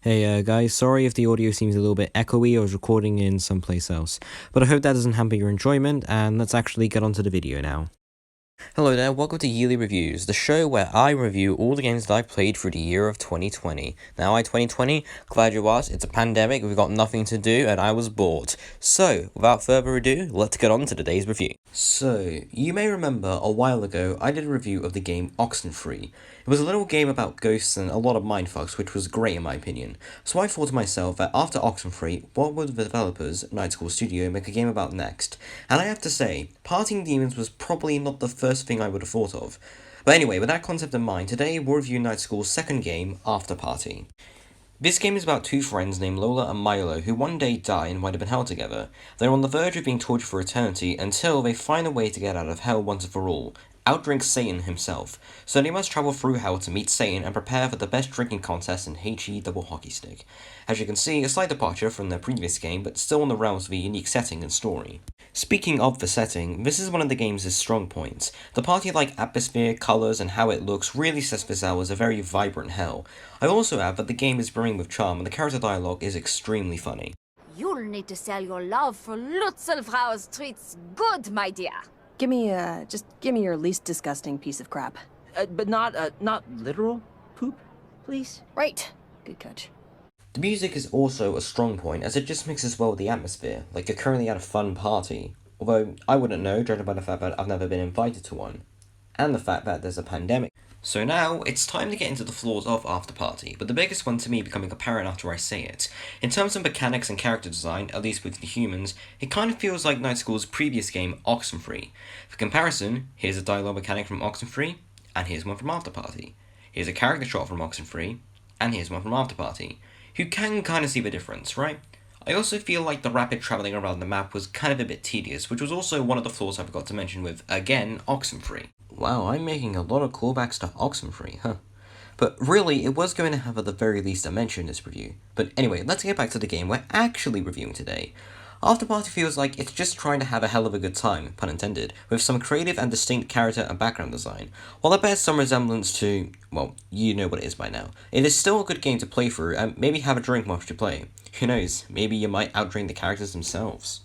Hey guys, sorry if the audio seems a little bit echoey. I was recording in someplace else. But I hope that doesn't hamper your enjoyment, and let's actually get onto the video now. Hello there, welcome to Yearly Reviews, the show where I review all the games that I've played through the year of 2020. Now, 2020, glad you asked, it's a pandemic, we've got nothing to do, and I was bored. So, without further ado, let's get on to today's review. So, you may remember a while ago I did a review of the game Oxenfree. It was a little game about ghosts and a lot of mindfucks, which was great in my opinion. So I thought to myself that after Oxenfree, what would the developers, Night School Studio, make a game about next? And I have to say, Partying Demons was probably not the first thing I would have thought of. But anyway, with that concept in mind, today we'll review Night School's second game, Afterparty. This game is about two friends named Lola and Milo who one day die and wind up in hell together. They're on the verge of being tortured for eternity until they find a way to get out of hell once and for all. Outdrink Satan himself, so they must travel through hell to meet Satan and prepare for the best drinking contest in HE double hockey stick. As you can see, a slight departure from their previous game, but still in the realms of a unique setting and story. Speaking of the setting, this is one of the game's strong points. The party-like atmosphere, colours, and how it looks really sets this out as a very vibrant hell. I also add that the game is brimming with charm and the character dialogue is extremely funny. You'll need to sell your love for Lutzelfrau's treats good, my dear. Give me your least disgusting piece of crap. But not literal poop, please? Right. Good catch. The music is also a strong point as it just mixes well with the atmosphere, like you're currently at a fun party. Although, I wouldn't know, judging by the fact that I've never been invited to one. And the fact that there's a pandemic. So now, it's time to get into the flaws of Afterparty, but the biggest one to me becoming apparent after I say it. In terms of mechanics and character design, at least with the humans, it kind of feels like Night School's previous game, Oxenfree. For comparison, here's a dialogue mechanic from Oxenfree, and here's one from Afterparty. Here's a character shot from Oxenfree, and here's one from Afterparty. You can kind of see the difference, right? I also feel like the rapid travelling around the map was kind of a bit tedious, which was also one of the flaws I forgot to mention with, again, Oxenfree. Wow, I'm making a lot of callbacks to Oxenfree, huh? But really, it was going to have at the very least a mention in this review. But anyway, let's get back to the game we're actually reviewing today. Afterparty feels like it's just trying to have a hell of a good time, pun intended, with some creative and distinct character and background design. While it bears some resemblance to, well, you know what it is by now. It is still a good game to play through, and maybe have a drink whilst you play. Who knows, maybe you might outdrink the characters themselves.